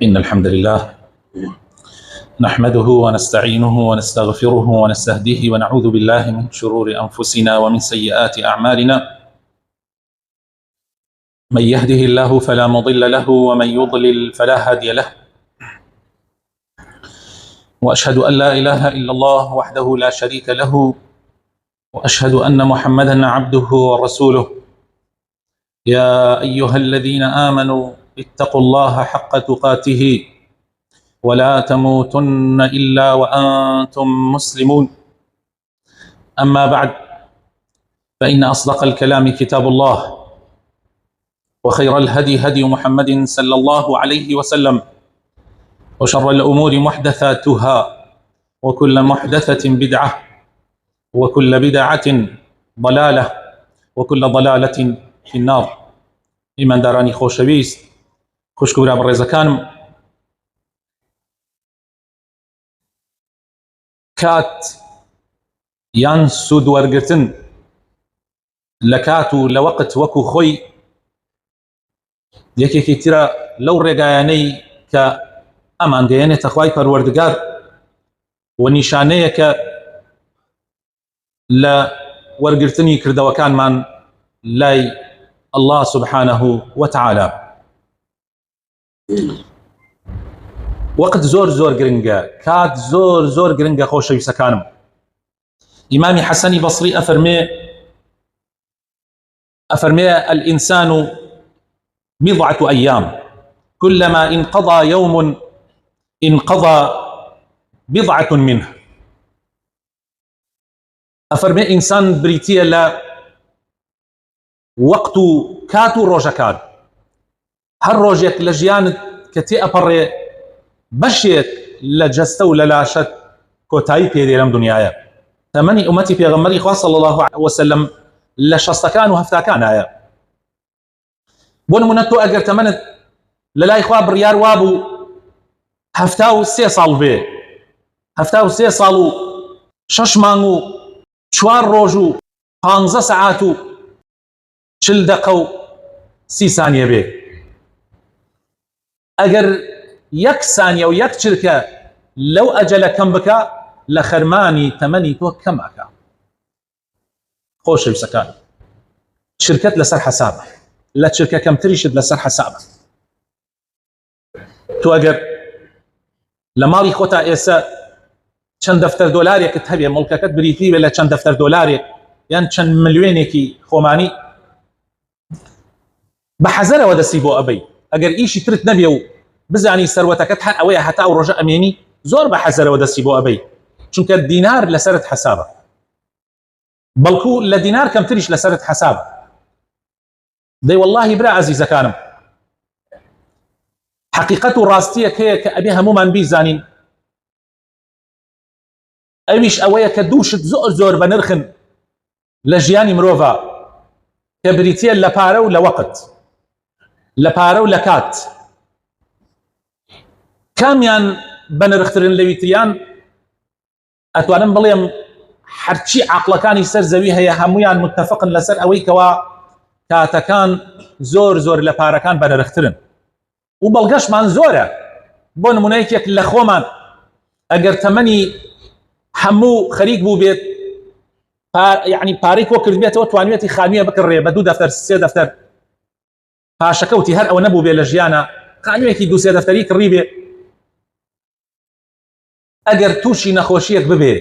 إن الحمد لله نحمده ونستعينه ونستغفره ونستهديه ونعوذ بالله من شرور أنفسنا ومن سيئات أعمالنا. من يهده الله فلا مضل له ومن يضلل فلا هادي له، وأشهد أن لا إله إلا الله وحده لا شريك له، وأشهد أن محمدا عبده ورسوله. يا أيها الذين آمنوا اتقوا الله حق تقاته ولا تموتن إلا وأنتم مسلمون. أما بعد، فإن أصدق الكلام كتاب الله، وخير الهدي هدي محمد صلى الله عليه وسلم، وشر الأمور محدثاتها، وكل محدثة بدعة، وكل بدعة ضلالة، وكل ضلالة في النار. إيمان داراني خوشويست، خوشكو برا برزكانم، کات یان سود وەرگرتن لە کات و لە وەقت وەکو خۆی یەکێکی ترە لەو ڕێگایانەی کە ئەمان گەیەنێتە خوای پەروەردگار و نیشانەیەکە لە وەرگرتنی کردەوەکانمان لای الله سبحانه وتعالى. وقت زۆر گرنگە، کات زۆر گرنگە خۆشەویستەکانم. ئیمامی حەسەنی بەسری ئەفەرمێ الإنسان بضعة أيام كلما انقضى يوم انقضى بضعة منه. ئەفەرمێ ئینسان بریتیە لە وەقت و کات و ڕۆژەکان. هەر ڕۆژێک لە ژیانت کە تێ ئەپەڕێ بەشێک لە جەستە و لە لاشت کۆتایی پێدێ لەم دنیاە. تەمەنی ئومەتی پێغەمبەری خوا صلی الله عليه وسلم لە شەستەکان و هەفتاکانایە. بۆ نمونە تۆ ئەگەر تەمەنت لە لای خوا بڕیار وابوو 73 ساڵ بێ، 73 ساڵ و 6 مانگ و 4 ڕۆژ و 15 سەعات و 40 دەقە و 30 سانیە بێ، ئەگەر 1 سانیە و 1 چرکە لەو ئەجەلە کەم بکە لە خەرمانی تەمەنی تۆ کەم ئەکا. خۆشەویستەکان، چرکەت لەسەر حەسابە، لە چرکە کەمتریشت لەسەر حەسابە. تۆ ئەگەر لە ماڵی خۆتا ئێستا چەند دەفتەر دۆلارێکت هەبێ، مڵکەکەت بریتی بێ لە چەند دەفتەر دۆلارێک یان چەند ملیۆنێکی خۆمانی، بە حەزەرەوە دەستی بۆ ئەبەی. ئەگەر ئیشی ترت نەبێ و بزانی سەروەتەکەت هەر ئەوەیە هەتا ئەو ڕۆژە ئەمێنی، زۆر بە حەزەرەوە دەستی بۆ ئەبەی، چونکە دینار لەسەرت حەسابە، بەڵکو لە دینار کەمتریش لەسەرت حەسابە. دەی وەڵڵاهی برا عەزیزەکانم، حەقیقەت و ڕاستیەک هەیە کە ئەبێ هەموومان بیزانین، ئەویش ئەوەیە کە دووشت زۆر بە نرخن لە ژیانی مرۆڤە، کە بریتیە لە پارە و لە وەقت، لە پارە و لە کات. کامیان بە نرخترن لەویتریان؟ ئەتوانم بڵێم هەرچی عاقڵەکانی سەر زەوی هەیە هەمویان متتەفقن لەسەر ئەوەی کەوا کاتەکان زۆر لە پارەکان بە نرخترن و بەڵگەشمان زۆرە. بۆ نمونەیەکێک لە خۆمان، ئەگەر تەمەنی هەموو خەریک بوو بێت، یعنی پارەی کۆ کرد بێتەوە، توانوێتی خانوویە بکڕێ بە 2 دەفتەر 3 دەفتەر، پاشەکەوتی هەر ئەوە نەبوو بێ لە ژیانە خانوویەکی 2-3 دەفتەری کڕی بێ. ئەگەر تووشی نەخۆشیەک ببێ،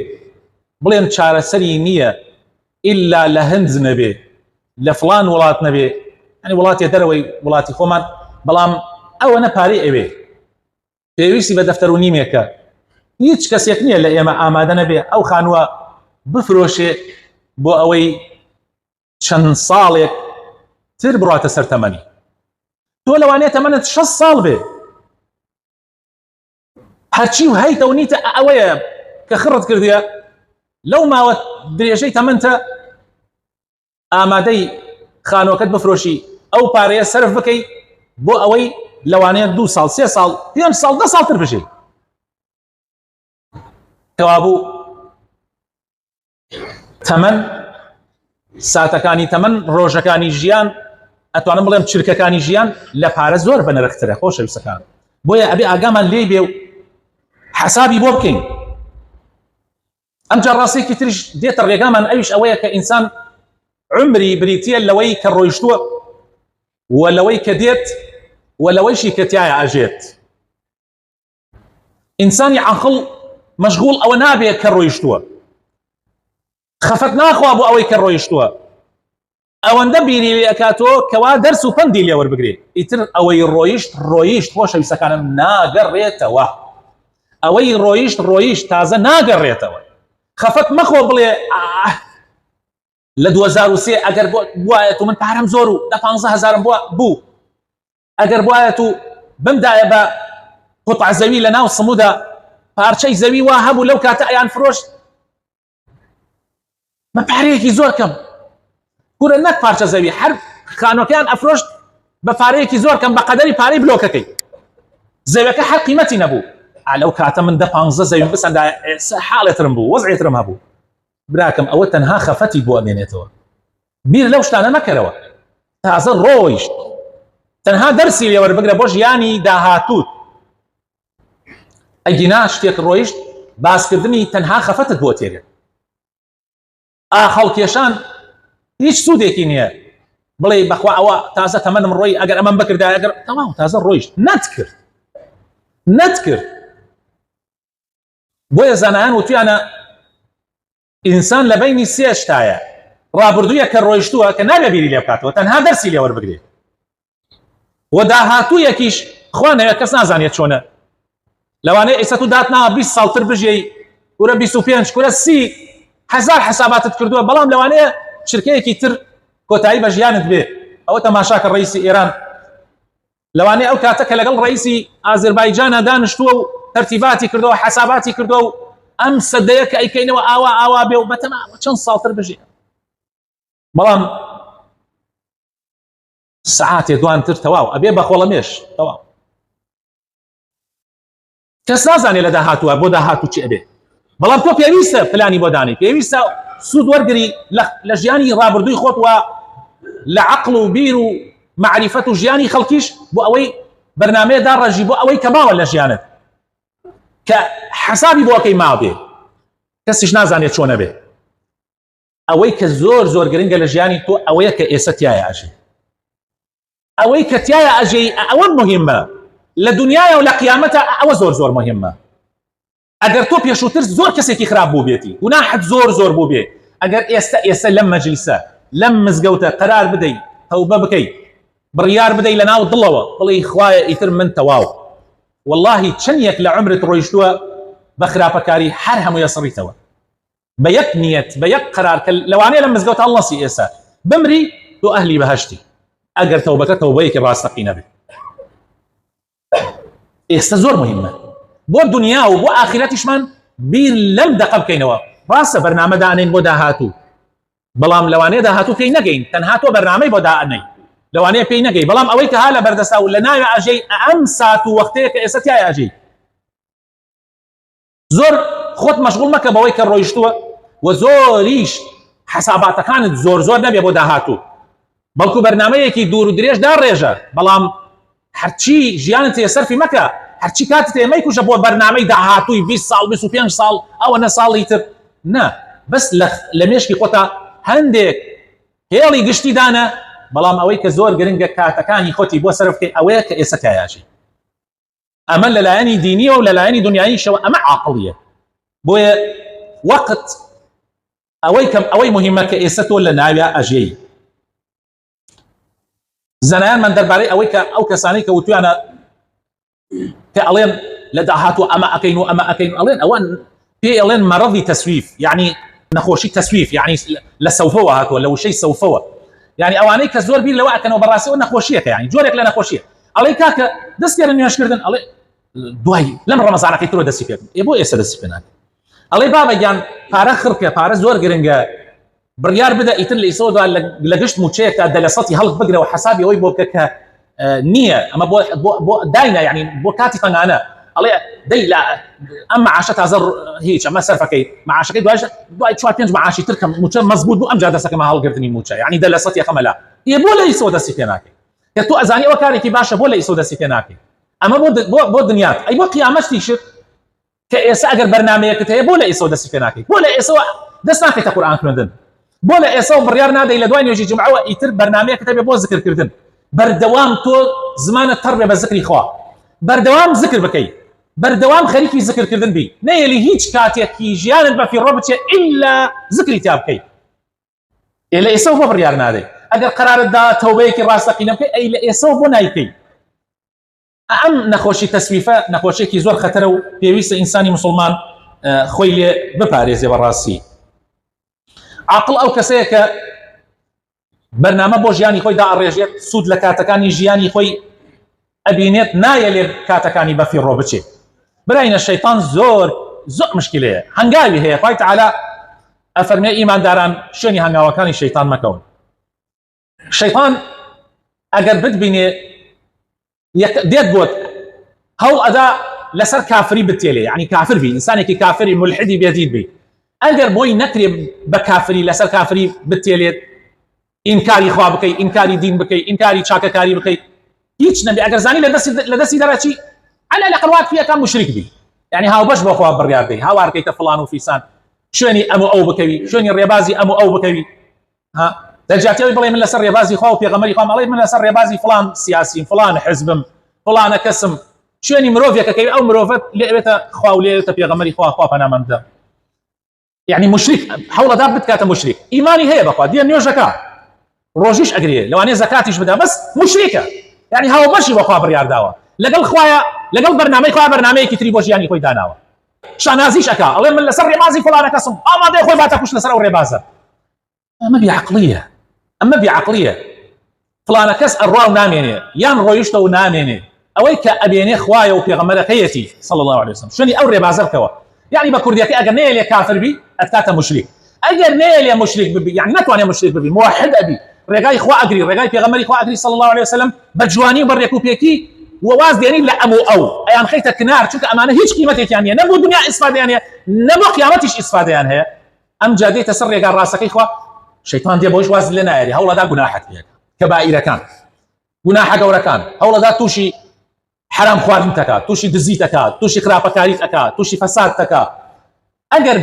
بڵێن چارەسەری نییە ئیلا لە هەند نەبێ، لە فڵان وڵات نەبێ، یعنی وڵاتێ دەرەوەی وڵاتی خۆمان، بەڵام ئەوە نە پارەی ئەوێ، پێویستی بە دەفتەر و نیمێکە. هیچ کەسێک نییە لە ئێمە ئامادە نەبێ ئەو خانووە بفرۆشێ بۆ ئەوەی چەند ساڵێک تر بڕاتە سەر تەمەنی. تۆ لەوانەیە تەمەنت 6 ساڵ بێ، هەرچی و هەیتە و نیتە ئەوەیە کە خڕت کردیە، لەو ماوە درێژەی تەمەنتە ئامادەی خانووەکەت بفرۆشی، ئەو پارەیە سەرف بکەی بۆ ئەوەی لەوانەیە 2 ساڵ 3 ساڵ 5 ساڵ 10 ساڵ تر بژێ. کەوابوو تەمەن، ساتەکانی تەمەن، ڕۆژەکانی ژیان، ئەتوانم بڵێم چرکەکانی ژیان لە پارە زۆر بە نرخترە. خۆشەویستەکان، بۆیە ئەبێ ئاگامان لێ بێ و حسابی بۆ بکەین. ئەمجا ڕاستێکی تریش دێتە ڕێگامان، ئەویش ئەوەیە کە ئینسان عمری بریتیە لەوەی کە ڕۆیشتووە و لەوەی کە دێت و لەوەیشی کە تایە ئاژێت. ئینسانی عاقڵ مەشغوڵ ئەوە نابێت کە ڕۆیشتووە، خەفەت ناخوا بۆ ئەوەی کە ڕۆیشتووە، ئەوەندە بیری لێ ئەکاتەوە کەوا دەرس و پەندی لێ وەربگرێ. ئیتر ئەوەی ڕۆیشت خۆشەویستەکانم ناگەڕێتەوە، ئەوەی ڕۆیشت تازە ناگەڕێتەوە. خەفەت مەخۆ بڵێ لە 2003 ئەگەر بوایەت و من پارەم زۆر و 15,000 بوو، ئەگەر بوایەت و بمدایە بە قوتع زەوی لە ناو سمودا پارچەی زەوی وا هەبوو لەو کاتە ئەیان فرۆشت، مە پارەیەکی زۆر کەم کورە نەک پارچە زەوی، هەر خانۆکەیان ئەفرۆشت بە پارەیەکی زۆر کەم بە قەدەری پارەی بلۆکەکەی، زەویەکە هەر قیمەتی نەبوو. لەو کاتە من 15 زەوی بسەندایە حاڵێترم بوو، وەزعێترم هەبوو. براکەم ئەوە تەنها خەفەتی بۆ ئەمێنێتەوە، بیر لەو شتانە مەکەرەوە، تازە ڕۆیشت تەنها دەرسی لێ وەربگرە بۆ ژیانی داهاتووت. ئەگینا شتێک ڕۆیشت باسکردنی تەنها خەفەتت بۆ تێگەن. خەڵکێشان هیچ سوودێکی نییە بڵێ بەخوا ئەوە تازە تەمەنم ڕۆی، ئەگەر ئەمەم بکردا ئەگەر تەواو تازە ڕۆیشت نەتکرد. بۆیە زانایان وتویانە ئینسان لە بینی سێ شتایە، ڕابردوویە کە ڕۆیشتووە کە نابێ بیری لێ بکاتەوە، تەنها دەرسی لێ وەربگرێت. و داهاتوویەکیش خوا نەوێت کەس نازانێت چۆنە، لەوانەیە ئێستا تو داتناوە 20 ساڵتر بژێی کورە 25 کورە 30,000 حساباتت کردووە، بەڵام لەوانەیە شرکەیەکی تر کۆتایی بە ژیانت بێ. ئەوە تەماشاکە ڕئیسی ئێران لەوانەیە ئەو کاتە کە لەگەڵ ڕئیسی ئازەربایجانە دانیشتووە و تەرتیباتی کردەوە، حساباتی کردەوە و ئەم سەدەیە کە ئەیکەینەوە ئاوا بێ و بەتەمامە چەند ساڵتر بژێ، بەڵام سعاتێ دوانتر تەواو ئەبێ بە خۆڵەمێش تەواو. کەس نازانێت لە داهاتووە بۆ داهاتوو چی ئەبێ، بەڵام تۆ پێویستە پلانی بۆ دانی، پێویستە سوود وەرگری لە ژیانی ڕابردووی خۆت و لە عەقڵ و بیر و معریفەت و ژیانی خەڵکیش بۆ ئەوەی بەرنامەیە داڕەژی بۆ ئەوەی کە ماوە لە ژیانت، کە حسابی بۆ ئەەکەی ماوە بێ، کەسیش نازانێت چۆنە بێ. ئەوەی کە زۆر گرنگە لە ژیانی تۆ ئەوەیە کە ئێستا تایە ئاژێ، ئەوەی کە تایە ئاژێ ئەوە مهمە لە دنیاە و لە قیامەتە، ئەوە زۆر مهمە. ئەگەر تۆ پێشووتر زۆر کەسێکی خراپ بوو بێتی و ناحەت زۆر بوو بێ، ئەگەر ئێستا لەم مەجلیسە لەم مزگەوتە قەرار بدەی تەوبە بکەی، بڕیار بدەی لە ناو دڵەوە بڵێی خوایە ئیتر من تەواو، واللهی چەندێک لە عمرت ڕۆیشتووە بە خراپەکاری هەر هەموویە سڕیتەوە بە یەک نیەت بە یەک قەرار کە لەوانەیە لە مزگەوت هەڵنەسی ئێستا بمری تۆ ئەهلی بەهەشتی، ئەگەر تەوبەکە تەوبەیەکی ڕاستەقینە بێت. ئێستا زۆر مهمە بۆ دنیا و بۆ ئاخرەتیشمان بیر لەم دەقە بکەینەوە. ڕاستە بەرنامە دانین بۆ داهاتوو، بەڵام لەوانەیە داهاتوو پێی نەگەین، تەنها تۆ بەرنامەی بۆ دائنەی لەوانەیە پێی نەگەی، بەڵام ئەوەی کە ها لە بەردەستا و لە ناوی ئاژەی ئەم سات و وەختەیە کە ئێستا تایە ئاژەی، زۆر خۆت مەشغوڵ مەکە بەوەی کە ڕۆیشتووە و زۆریش حساباتەکانت زۆر نەبێ بۆ داهاتوو، بەڵکو بەرنامەیەکی دوور و درێژ داڕێژە، بەڵام هەرچی ژیانت تێ سەرفی مەکە، هەرچی کاتت تێ مەیکوژە بۆ بەرنامەی داهاتووی 20 ساڵ 25 ساڵ ئەوە نە ساڵی تر، نا بەس لە مێشکی خۆتا هەندێک هێڵی گشتی دانە، بەڵام ئەوەی کە زۆر گرنگە کاتەکانی خۆتی بۆ سەرف بکەی ئەوەیە کە ئێستا تایاژی. ئەمە لەلایەنی دینیە و لەلایەنی دنیاییشەوە ئەمە عاقڵیە. بۆیە وەقت ئەوەی مهمە کە ئێستا تۆ لە ناویە ئەژێی. زەنایانمان دەربارەی ئەوەی کە ئەو کەسانەی کە وتویانە کە ئەڵێن لە داهاتوو ئەمە ئەکەین و ئەمە ئەکەین، ئەڵێن ئەوان پێی ئەڵێن مەرەضی تەسویف، یعنی نەخۆشی تەسویف، یعنی لە سەوفەوە هاتووە، لە وشەی سەوفەوە، یعنی ئەوانەی کە زۆر بیر لەوە ئەکەنەوە بەڕاستیەوە نەخۆشیەکە، یعنی جۆرێک لە نەخۆشیە. ئەڵێ کاکە دەستێرە نوێژکردن، ئەڵێ دوای لەم ڕەمەزانەکەی تۆ دەستی پێ بکەن، بۆ ئێستا دەستی پێ ناکەن. ئەڵێ بابەگیان پارە خڕکە، پارە زۆر گرنگە، بڕیار بدە ئیتر لە ئیسەوە دوای لە گشت موچەیەکە دەلەسەتی هەڵک بگرەوە حسابی ئەوەی بۆ بکە کە نییە، ئەمە بۆ داینە، یعنی بۆ کاتی تەنگانە. ئەڵێ دەی لە ئەم معاشە تازە هیچ ئەمە سەرفەکەی معاشەکەی دوای 4-5 معاشی تر کەم موچە مەزبوط بوو، ئەمجا دەسەکەمە هەڵگرتنی موچە، یعنی دەلەسەتی خەمەلا، بۆ لە ئیسەوە دەستی پێ ناکەی، کە تۆ ئەزانی ئەوە کارێکی باشە، بۆ لە ئیسەوە دەستی پێ ناکەی. اما بۆ دنیات ئەی بۆ قیامەتیشت کە ئێستا ئەگەر بەرنامەیەکت هەیە بۆ لە ئێستا دەستی پێ ناکەیت، بۆ لە ئێستا دەست ناکەیتە قورئان خوێندن، بۆ لە ئێستا بڕیار نادەی لە دوای نوێژی جومعەوە ئیتر بەرنامەیەکت هەبێ بۆ زیکرکردن. بەردەوام تۆ زمانت تەڕ بێ بە زیکری خوا، بەردەوام زیکر بکەیت، بەردەوام خەریکی زیکرکردن بی، نەیەلی هیچ کاتێکی ژیانت بە فیڕۆ بچێ ئیلا زیکری تا بکەیت. لە ئێستا بۆ بڕیار نادەی، ئەگەر قەرارتدا تەوبەیەکی ڕاستەقینە بکەیت ئەی لە ئێستا بۆ نایکەیت. ئەم نەخۆشی تەسویفە نەخۆشیێکی زۆر خەتەرە و پێویستە ئینسانی مسلمان خۆی لێ بپارێزێ بەڕاستی. عاقڵ ئەو کەسەیە کە بەرنامە بۆ ژیانی خۆی دائەڕێژێت، سوود لە کاتەکانی ژیانی خۆی ئەبینێت، نایە لێ کاتەکانی بە فیڕۆ بچێت. براینە شەیطان زۆر مشکلەیە، هەنگاوی هەیە. خوای تەعالا ئەفەرمێ ئیمانداران شوێنی هەنگاوەکانی شەیطان مەکەون. شەیطان ئەگەر بتبینێ دێت بۆت هەوڵ ئەدا لەسەر کافری بتێلێ، یعنی کافر بی، ئینسانێکی کافری ملحدی بێدید بی، ئەگەر بۆی نەکرێ بە کافری لەسەر کافری بتێلێت، ئینکاری خوا بکەیت، ئینکاری دین بکەیت، ئینکاری چاکەکاری بکەیت، هیچ نەبێ. ئەگەر زانی لە دەستی دەرەچی على الأقل وات فيها كان مشرك بي، يعني هاو باش بخوا بڕیار بی، هاوار کەیتە فلان و فیسان، شوێنی ئەم و ئەو بکەوی، شوێنی ڕێبازی ئەم و ئەو بکەوی. دەرجاتیەوەی بڵێ من لەسەر ڕێبازی خوا و پێغەمبەری خوا، ئەڵێ من لەسەر ڕێبازی فلان سیاسیم، فلان حزبم، فلانە کەسم، شوێنی مرۆڤێکەکەوی ئەو مرۆڤەت لێوێتە خوا و لێوێتە پێغەمبەری خوا پەنامەندە. يعني مشرك هەوڵەدا بتکاتە مشرك، ئیمانی هەیە بەخوا، دیە نوێژەکە، ڕۆژیش ئەگرێ، لەوانەیە زەکاتیش بدا، بەس مشریکە، يعني هاو بەشی بەخوا بڕیار داوە، لەگەڵ خوایە، لەگەڵ بەرنامەی خوا بەرنامەیەکی تری بۆ ژیانی خۆی داناوە. شانازیش ئەکا، ئەڵێ من لەسەر ڕێبازی فلانە کەسم، ئامادەی خۆی باتە کوشت لەسەر ئەو ڕێبازە. ئەمە بیعقلیە، ئەمە بیعقلیە. فلانە کەس ئەڕوا و نامێنێ، یان ڕۆیشتە و نامێنێ، ئەوەی کە ئەبێنێ خوایە و پێغەمبەرەکەیەتی صلی الله عليه وسلم، شوێنی ئەو ڕێبازە بکەوە. يعني بە کوردیەکە ئەگەر نەیە لێ کافر بی ئەتکاتە مشریک، ئەگەر نەیە لێ مشریک ببی، يعني ناتوانێ مشریک ببی، موحد ئەبی، ڕێگای خوا ئەگری، ڕێگای پێغەمبەری خوا ئەگری صلی الله عليه وسلم بە جوانی و بەڕێک و پێکی، وواز دێنی لە ئەم و ئەو، ئەیان خەیتە کنار، چونکە ئەمانە هیچ قیمەتێکیان نییە، نەبوو دنیا ئیسفادەیان هەیە، نەبوو قیامەتیش ئیسفادەیان هەیە. ئەم جا دێتە سەر ڕێگا ڕاستەکەی خوا، شەیطان دێ بۆش واز لێ نایەری، هەوڵەدا گوناحەت پێکە، کەبائیرەکان، گوناحە گەورەکان، هەوڵەدا تووشی حرام خواردن تکات، تووشی دزی تکات، تووشی خراپەکاری تکات، تووشی فەساد تکات. ئەگەر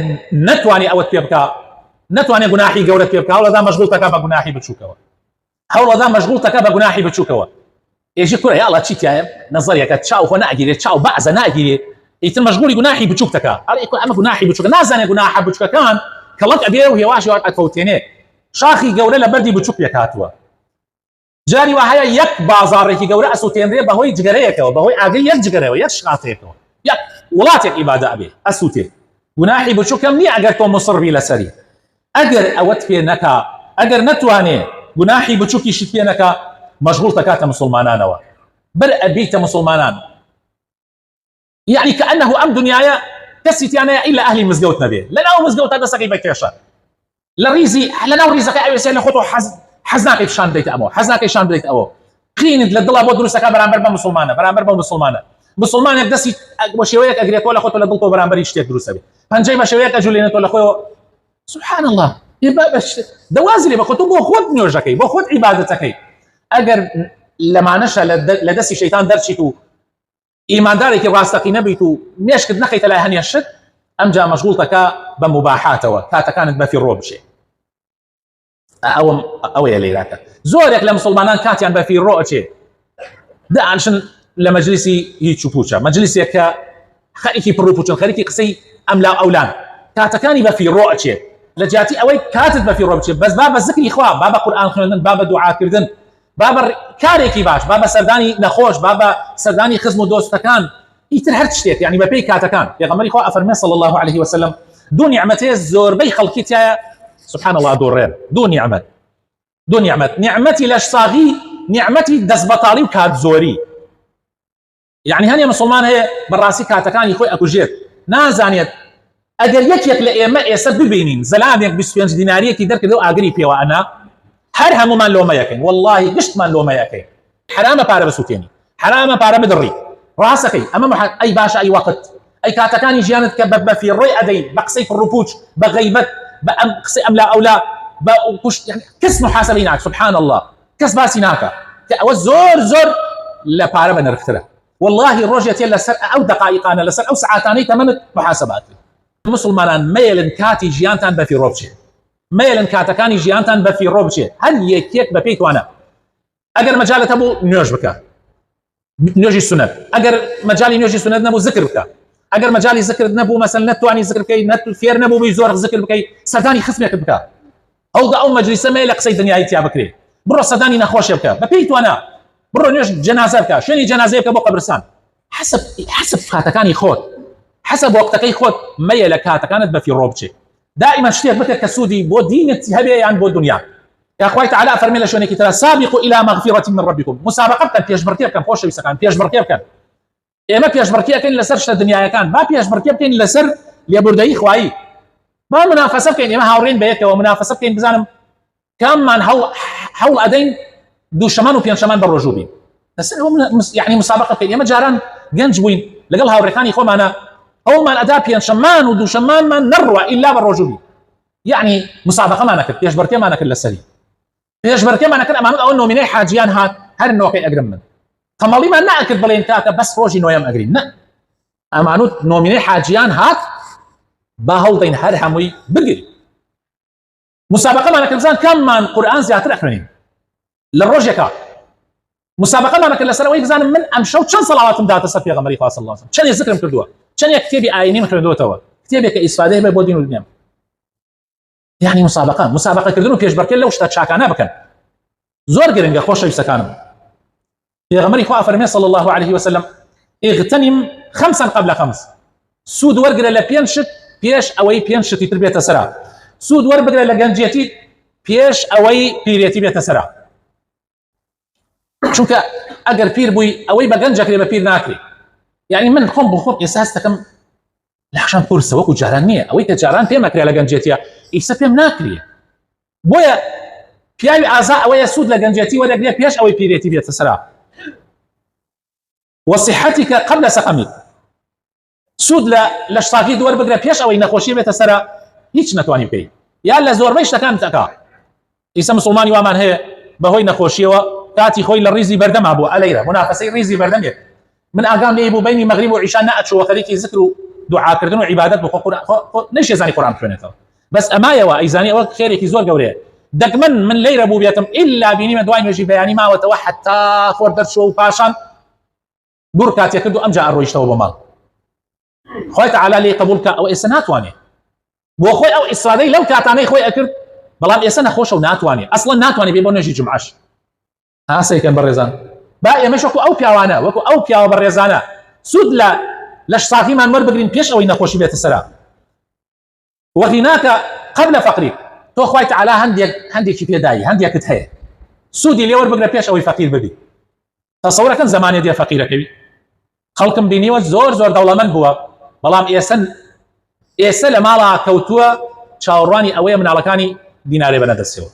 نەتوانێ ئەوەت پێ بکە، نەتوانێ گوناحی گەورەت پێ بکە، هەوڵەدا مەشغوڵ تکات بە گوناحی بچووکەوە، هەوڵەدا مەشغوڵ تکات بە گوناحی بچووکەوە. ئێژی کوڕە یاڵا چیتیایە نەزەریەکە چاو خۆ ناگیرێت، چاو بەعزە ناگیرێت، ئیتر مەشغوڵی گوناحی بچووک تکات. ئەمە گوناحی بچووکە، نازانێ گوناحە بچووکەکان کەڵک ئەبێ و هێواشی وات ئەکەوتێنێ، شاخی گەورە لە بەردی بچووک پێک هاتووە. جاری وا هەیە یەک بازاڕێکی گەورە ئەسووتێنرێ بەهۆی جگەرەیەکەوە، بەهۆی ئاگەی یەک جگەرەوە، یەک شقاتەیەکەوە، یەک وڵاتێک ئیبادە ئەبێ ئەسووتێ. گوناحی بچووکەم نییە ئەگەر تۆ مصڕبی لەسەری، ئەگەر ئەوەت پێ نەکا، ئەگەر نەتوانێ گوناحی بچووکیشت پێ نەکا، مەشغوڵ تکاتە مسلمانانەوە، بەر ئەبیتە مسلمانان. يعني كأنه ئەم دنیاە کەسی تیانەیە ئیلا ئەهلی مزگەوت نەبێ، لەناو مزگەوتە دەسەکەی بەکێشە، لەناو ڕیزەکەی ئەوێسێ لە خۆتۆ حەز ناکەی شان بدەیت ئەمەوە، حەز ناکەی شان بدەیت ئەوە، قینت لە دڵا بۆ دروستەکە بەرامبەر بە مسلمانە، بەرامبەر بە مسلمانە. مسلمانێک دەستی بە شێوەیەک ئەگرێتەوە لە خۆتۆ لە دڵ تۆ بەرامبەری شتێک دروستە بێ، پەنجەی بە شێوەیەک ئەجوولێنێتەوە لە خۆیەوە. سبحان الله، دەوازی لێ بە خۆت، بۆ خۆت نوێژەکەی، بۆ خۆت عیبادەتەکەی. ئەگەر لەمانەشە لە دەستی شەیطان دەرچیت و ئیماندارێکی ڕاستەقی نەبیت و مێشکت نەخەیتە لای هەنیە شت، ئەمجا مەشغوڵ تکا بە مباحاتەوە، کاتەکانت بە فیڕۆ بچێ. ئەوەیە لێراکە زۆرێک لە مسلمانان کاتیان بە فیڕۆ ئەچێ، دائنشن لە مەجلیسی هیچ و پوچە، مەجلیسێک کە خەریکی پڕ و پوچن، خەریکی قسەی ئەملا ئەولان، کاتەکانی بە فیڕۆ ئەچێ، لە جیاتی ئەوەی کاتت بە فیڕۆ بچێ، بەس با بە زیکری خوا، با بە قورئان خوێندن، با بە دوعاکردن، با بە کارێکی باش، با بە سەردانی نەخۆش، با بە سەردانی خزم و دۆستەکان، ئیتر هەر شتێک، یعنی بە پێی کاتەکان. پێغەمبەری خوا ئەفەرمێ صلی الله عليه وسلم، دوو نیعمەتێ زۆربەی خەڵکی تایە سبحان الله دووڕێن، دوو نیعمەت، نیعمەتی لەشساغی، نیعمەتی دەستبەتاڵی و کات زۆری. يعني هەنێ مسلمان هەیە بەڕاستی کاتەکانی خۆی ئەکوژێت، نازانێت ئەگەر یەکێک لە ئێمە ئێستا ببینین زەلامێک 25 دیناریەکی دەرکردەوە ئاگری پێوە ئەنا، هەر هەمومان لۆمەیەکەین، واللهی گشتمان لۆمەیەکەین، حرامە پارە بسووتێنی، حرامە پارە بدڕی، ڕاستەکەی ئەمە ئەی باشە، ئەی وەقت، ئەی کاتەکانی ژیانت کە بە فیڕۆی ئەدەی، بە قسەی پڕ و پوچ، بە غەیبەت، بە ئەم قسەی ئەملا ئەولا، بە يعني کەس محاسبەی ناکە، سبحان الله، کەس باسی ناکە، کە ئەوە زۆر لە پارە بە نرخترە. والله ڕۆژێتی لەسەر ئەو دقائقانە لەسەر ئەو سعاتانەی تەمەنت محاسبات مسلمانان مەیلن کاتی ژیانتان بەفیڕۆ بچێت مەیلن کاتەکانی ژیانتان بەفیڕۆ بچێت هەر یەکێک بە پێی توانە ئەگەر مەجالت هەبوو نوێژ بکە نوێژی سنەت ئەگەر مەجالی نوێژی سنەت نەبوو ذکر بکە ئەگەر مەجالی ذکر نەبوو مەسەڵەن نەتوانی ذکر بکەی فێر نەبوو زۆر ذکر بکەی سەردانی خزمێکت بکە هەڵدا ئەو مەجلیسە مەیل لە قسەی دنیای تیا بکرێ بڕۆ سەردانی نەخۆشیە بکە بە پێی توانە بڕۆ نوێژ جەنازە بکە شوێنی جەنازە بکە بۆ قەبرستان حسب کاتەکانی خۆت حسب وەقتەکەی خۆت مەیە لە کاتەکانت بەفیڕۆ بچێت دائما شتێک بکە کە سوودی بۆ دینت هەبێ یان بۆ دنیا يا خوای تعالی فەرمی لە شوێنێکی ترە سابقوا إلى مغفرة من ربكم مسابقة بکەن پێشبڕکێ بکەن خۆشەویستەکان پێشبڕکێ بکەن ئێمە پێشبڕکێ بکەین لەسەر شتە دنیایەکان با پێشبڕکێ بکەین لەسەر لێبوردەیی خوایی با منافەسە بکەین ئێمە هاوڕێن بەیەکەوە منافەسە بکەین بزانم کاممان هەوڵ ئەدەین دووشەمان و پێنجشەمان بە ڕۆژوو بین لەسەر یعنی مسابقة بکەین ئێمە جاران گەنج بووین لەگەڵ هاوڕێکانی خۆمانە هەوڵمان ئەدا پێنجشەمان و دووشەمانمان نەڕوە ئیلا بە ڕۆژوو بین یعنی مسابقەمان نەکرد پێشبڕکێمان نەکرد لەسەری پێشبڕکێمان نەکرد ئەمانوت ئەوە نۆمینەی حاجیان هات هەر نۆکەی ئەگرم من تەمەڵیمان نەکرد بڵێن کاکە بەس ڕۆژی نۆیەم ئەگرین نە ئەمانوت نۆمینەی حاجیان هات با هەوڵدەین هەر هەمووی بگرین مسابقەمان نەکرد بزان کاممان قورئان زیاتر ئەخوێنین لە ڕۆژێکە مسابقەمان نەکرد لەسەر ئەوەی بزانم من ئەم شەو چەند سەڵاواتم داتە سەر پێغەمبەری خوا صلی الله علیه وسلم چەندێک ذکرم کردووە چەندێک کتێبی ئاینیم خوێندووەتەوە کتێبێک کە ئیسفادەی هەبێ بۆ دین و دنیام يعني مسابقة كردن پێشبڕکێ لەو شتە چاکانە بکەن زۆر گرنگە خۆشەویستەکانم پێغەمبەری خوا فەرمێ صلی الله عليه وسلم اغتنم خمسا قبل خمس سود وەرگرە لە پێنج شت پێش ئەوەی پێنج شتی تر بێتە سەرا سود وەربگرە لە گەنجێتی پێش ئەوەی پیرێتی بێتە سەرا چونکە ئەگەر پیر بووی ئەوەی بە گەنجەکرێ بە پیر ناکرێ یعنی من خۆم بۆ خۆم ئێساس دەکەم لەخشان پرسە وەکو جاران نییە ئەوەی کە جاران پێم ئەکرێ لە گەنجێتیە ئیسە پێم ناکرێ بۆیە پیاوی ئازا ئەوەیە سود لە گەنجێتی وەرەگرێ پێش ئەوەی پیرێتی بێتە سەرا وصحتك قبل سقمك سود لە شتاکی وەربگرە پێش ئەوەی نەخۆشی بێتە سەرا هیچ نەتوانی بکەی یا لە زۆربەی شتەکان تەکا ئیسە مسلمانی وامان هەیە بەهۆی نەخۆشیەوە کاتی خۆی لە ڕیزی بەردەما بوو ئەلەیرە منافەسەی ڕیزی بەردەمێت من ئاگام لێ بوو بینی مەغریب و عیشا نەئەچووە خەریکی ذکر و دوعاکردن و عیبادەت بۆ نەیشێزانی قورئان بخوێنێتەوە بەس ئەمایەوە ئەیزانی ئەوە خێرێکی زۆر گەورەیە دەگمەن من لەیرە بوو بێتم ئیلا بینیمە دوای نوێژی بەیانی ماوەتەوە حتا خۆر دەرچووە و پاشان دوور کاتێک کرد و ئەمجا ئەڕۆیشتەوە بۆ ماڵ خوای تەعالی لێی قبوڵ کە ئەوە ئێستا ناتوانێت بۆ خۆی ئەو ئیسرادەی لەو کاتانەی خۆی ئەکرد بەڵام ئێستا نەخۆشە و ناتوانێت ئەسڵەن ناتوانێت بێ بۆ نوێژی جومعەش هاسەیکەن بەڕێزان با ئێمەش وەکو ئەو پیاوانە وەکو ئەو پیاوە بەڕێزانە سود لە شتاکیمان وەربگرین پێش ئەوەی نەخۆشی بێتە سەرا وغیناکە قبل فەقریک تۆ خوای تەعالی هەندێکی پێدایی هەندێکت هەیە سودی لێ وەربگرە پێش ئەوەی فەقیر ببی تەسەوورەکەن زمانێ دێ فەقیرەکەوی خەڵکم بینیوە زۆر دەوڵەمەند بووە بەڵام ئێستا لە ماڵا کەوتووە چاوەڕوانی ئەوەیە مناڵەکانی دینارێ بەنەدەستەوە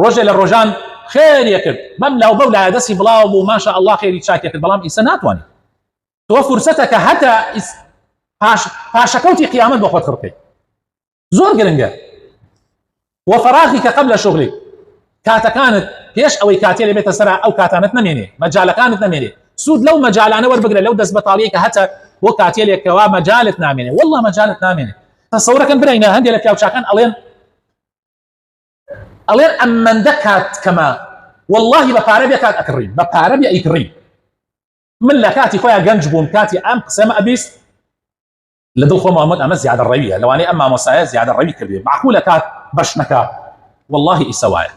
ڕۆژێ لە ڕۆژان خێریە کرد بەم لاو بەو لایە دەستی بڵاو بوو ماشا ئەڵڵا خێری چاکێ کرد بەڵام ئیسە ناتوانێت تۆ فورسەتەکە هەتا پاشەکەوتی قیامەت بۆ خۆت خڕکەی زۆر گرنگە وفراغی کە قبل شغلی کاتەکانت پێش ئەوەی کاتێ لێ بێتە سەرا ئەو کاتانت نەمێنێ مەجالەکانت نەمێنێ سود لەو مەجالانە وەربگرە لەو دەست بەتاڵیە کە هەتا بۆ کاتێ لێکەوە مەجالت نامێنێ والله مەجالت نامێنێ تەسەوورەکەن برینە هەندێک لە پیاوچاکان ئەڵێن ئەمەندە کات کەمە والله بە پارە بێ کات ئەکڕین بە پارە بێ ئەیکڕین من لە کاتی خۆیان گەنج بووم کاتی ئەم قسەمە ئەبیست لە دڵ خۆم ئەمەد ئەمە زیادە ڕەویە لەوانەیە ئەم مامۆسایە زیادە ڕەوی کردێ معقولە کات بەش نەکا والله ئیسە وایە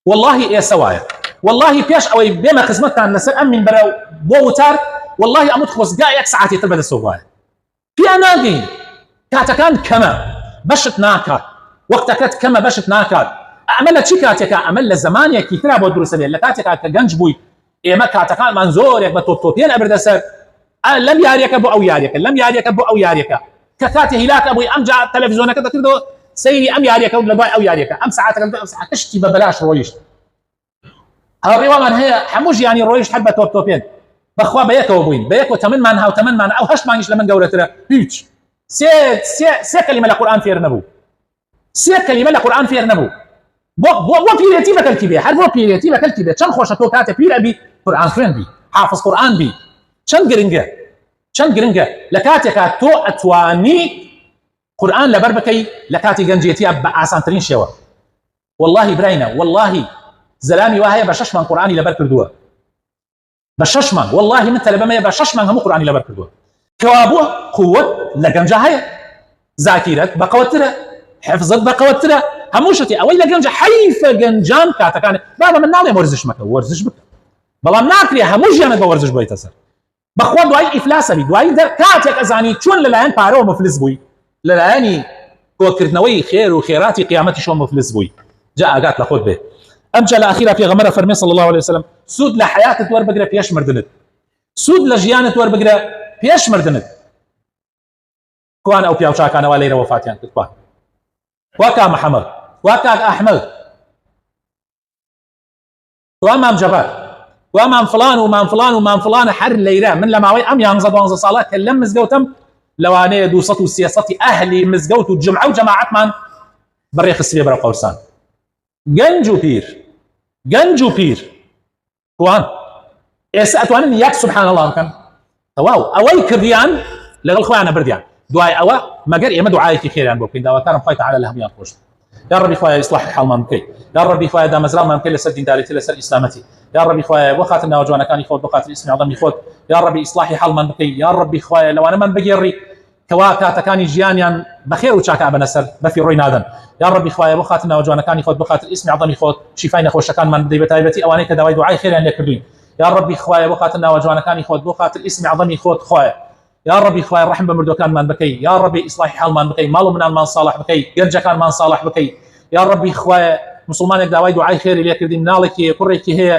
والله ئێسە وایە والله پێش ئەوەی بێمە خزمەتتان لەسەر ئەم منبەرە بۆ وتار والله ئەموت خۆزگا یەک سەعاتی تر بەدەستەوە وایە پیا ناگەین کاتەکان کەمە بەشت ناکات وەختەکەت کەمە بەشت ناکات ئەمە لە چی کاتێکە ئەمە لە زمانێکی ترا بۆ دروستە بێت لە کاتێکا کە گەنج بووی ئێمە کاتەکانمان زۆرێک بە تۆپتۆپێن ئەبردە سەر لەم یاریەکە بۆ ئەو یاریەکە لەم یاریەکە بۆ ئەو یاریەکە کە کاتی هیلاکە بووی ئەمجا تەلەڤیزۆنەکە دەکردەوە سەیری ئەم یاریەکە و لە دوای ئەو یاریەکە ئەم سەعاتەکە شتی بە بەلاش ڕۆیشت هەڕێوامان هەیە هەموو ژیانی ڕۆیشت هەر بە تۆپتۆپێن بەخوا بەیەکەوە بووین بەیەکەوە تەمەنمان هاوتەمەنمان ئەو هەشت مانگیش لە من گەورەترە هیچ سێ کەلیمە لە قورئان فێر نەبوو سێ کەلیمە لە قورئان فێر نەبوو بۆ پیرێتی بەکەلکی بێ هەر بۆ پیرێتی بەکەلکی بێ چەند خۆشە تۆ کاتێ پیرە بی قورئان خوێن بی حافظ قورئان بی چەند گرنگە لە کاتێکا تۆ ئەتوانی قورآن لەبەر بکەی لە کاتی گەنجێتیە بە ئاسانترین شێوە. والله براینە، والله زەلامی وایە بە 6 مانگ قورآنی لەبەر کردووە، بە 6 مانگ، والله من تەلەبەمەیە بە 6 مانگ هەموو قورآنی لەبەر کردووە. کەوا بووە قووەت لە گەنجە هەیە، زاکیرەت بەقەوەترە، حفظت بەقەوەترە، هەموو شتی ئەوەی لە گەنجە حەیفە گەنجان کاتەکان. بابە من ناڵێم وەرزش مەکە، وەرزش بکە، بەڵام ناکرێ هەموو ژیانت بە وەرزش بۆیتە سەر. بەخوا دوای ئیفلاسە بی، دوای کاتێک ئەزانی چۆن لەلایەن پارەوە مفلس بووی، لەلایەنی کۆکردنەوەی خێر و خێراتی قیامەتی شۆ مفلس بووی، جا ئاگات لە خۆت بێ. ئەمجا لە ئەخیرا پێغەمبەر فەرمێ صلی الله عليه وسلم سود لە حیاتت وەربگرە پێش مردنت، سود لە ژیانت وەربگرە پێش مردنت. کوان ئەو پیاو چاکانەوە لەیرە وەفاتیان کرد؟ کوان؟ وا کاک محەممەد، وا کاک ئەحمەد، وا مام جەبار، وا مام فلان و مام فلان و مام فلانە هەر لەیرە. من لە ماوەی ئەم 11-12 ساڵە کە لەم مزگەوتم لەوانەیە 230 ئەهلی مزگەوت و جمعە و جەماعەتمان بەڕێ خستبێ بەرەو قەورسان. گەنج و پیر کوان ئێستا ئەتوانن یەک سبحان الله بکەن، تەواو ئەوەی کردیان لەگەڵ خۆیانە بردیان. دوای ئەوە مەگەر ئێمە دوعایەکی خێریان بۆ بکەین، داواکارم خوای تەعالی لە هەمویان خۆش. یا ربی خوایە ئیسلاحی حاڵمان بکەی، یا ربی خوایە دامەزرامان بکەی لەسەر دینداریەتی، لەسەر ئیسلامەتی، یا ربی خوایە بۆ خاتر ناوجوانەکانی خۆت، بۆ خاتر ئیسمی عەظەمی خۆت، یا ربی ئیسلاحی حاڵمان بکەی، یا ربی خوایە لەوانەمان بگێڕی کەوا کاتەکانی ژیانیان بەخێر و چاکە بنە سەر بەفی ڕۆی نادەن. یا ربی خوایە بۆ خاتر ناوجوانەکانی خۆت، بۆ خاتر ئیسمی عەظەمی خۆت شیفای نەخۆشەکانمان بدەی، بە تایبەتی ئەوانەی کە داوای دوعای خێریان لێ کردوین. یا ربی خوایە بۆ خاتر ناوجوانەکانی خۆت، بۆ خاتر ئیسمی عەظەمی خۆت خوایە. یا ربی خوایە ڕەحم بە مردوەکانمان بکەی، یا ربی ئیسلاحی حاڵمان بکەی، ماڵ و منانمان صالح بکەی، گەنجەکانمان صالح بکەی. یا ربی خوایە مسلمانێک داوای دوعای خێری لێ کردی، مناڵێکی کوڕێکی هەیە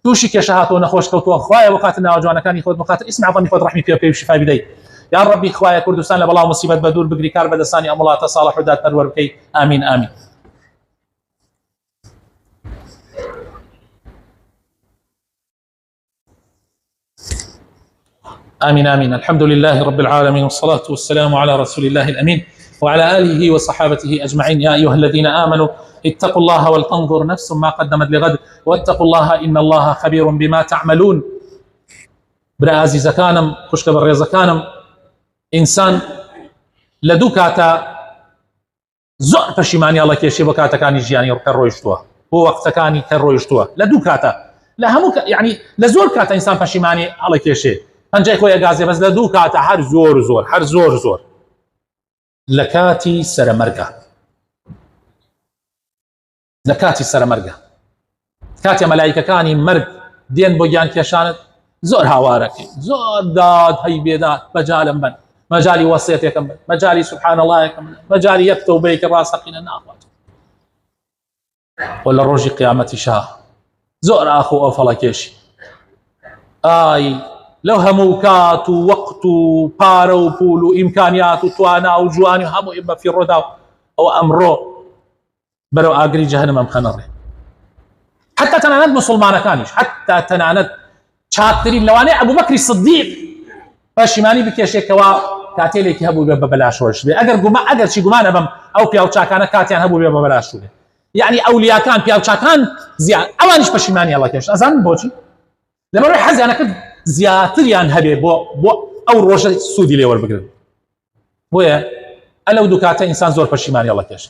تووشی کێشە هاتووە نەخۆش کەوتووە، خوایە بۆ خاتر ناوجوانەکانی خۆت، بۆ خاتر ئیسمی عەظەمی خۆت ڕەحمی پێ بکەی و شیفای بدەی. یا ربی خوایە کوردستان لە بەڵاو مصیبەت بە دوور بگری، کار بەدەستانی ئەم وڵاتە صالح و دادپەروەر بکەی. ئامین ئامین. آمين آمين. الحمد لله رب العالمين، والصلاة والسلام على رسول الله الأمين وعلى آله وصحابته أجمعين. يا أيها الذين آمنوا اتقوا الله ولتنظر نفس ما قدمت لغد واتقوا الله إن الله خبير بما تعملون. برا عزيزكانم، خوشك بالرزكانم، إنسان لدو كاتا زۆر پەشیمانی الله کێشێ بۆ کاتەکانی ژیانی کە ڕۆیشتووە، بۆ وەقتەکانی کە ڕۆیشتووە لە دوو کاتە، لە هەموو یعنی لە زۆر کاتە ئینسان پەشیمانی الله کێشێ، پەنجەی خۆی ئەگازێ، بەس لە دوو کاتە هەر زۆر لە کاتی سەرمەرگە، لە کاتی سەرمەرگە، کاتی مەلایکەکانی مەرگ دێن بۆ گیان کێشانت زۆر هاوارەکەی، زۆر داد هەی بێداد، مەجالم بن، مەجالی وەسیەتێکم بن، مەجالی سبحان اللهەکەم بن، مەجالی یەک تەوبەیەکی ڕاستەقینە ناخوات. و لە ڕۆژی قیامەتیشا زۆر ئاخ و ئەو فەڵەکێشی ئای لەو هەموو کات و وەقت و پارە و پول و ئیمکانیات و توانا و جوانی و هەموو بە فیڕۆدا و ئەو ئەمڕۆ بەرەو ئاگری جەهەنەم خەنەڕێ. حتا تەنانەت مسلمانەکانیش، حتا تەنانەت چاکترین لەوانەیە ئەبوبەکری سدیق پەشیمانی بکێشێکەوە کاتێلێکی هەبوو بێ بە بەلاشۆش بێ، ئەگەر چی گومانە بەم ئەو پیاو چاکانە کاتیان هەبوو بێ بە بەلاشۆ بێ. یعنی ئەولیاکان پیاو چاکان زیاد ئەوانیش پەشیمانی هەڵا کێش. ئەزانن بۆچی؟ لەبەرەوەی حەزیانەکرد زیاتریان هەبێ بۆ ئەو ڕۆژە سوودی لێ وەربگرن. بۆیە ئەلەو دوو کاتە ئینسان زۆر پەشیمانی هەڵا کێش.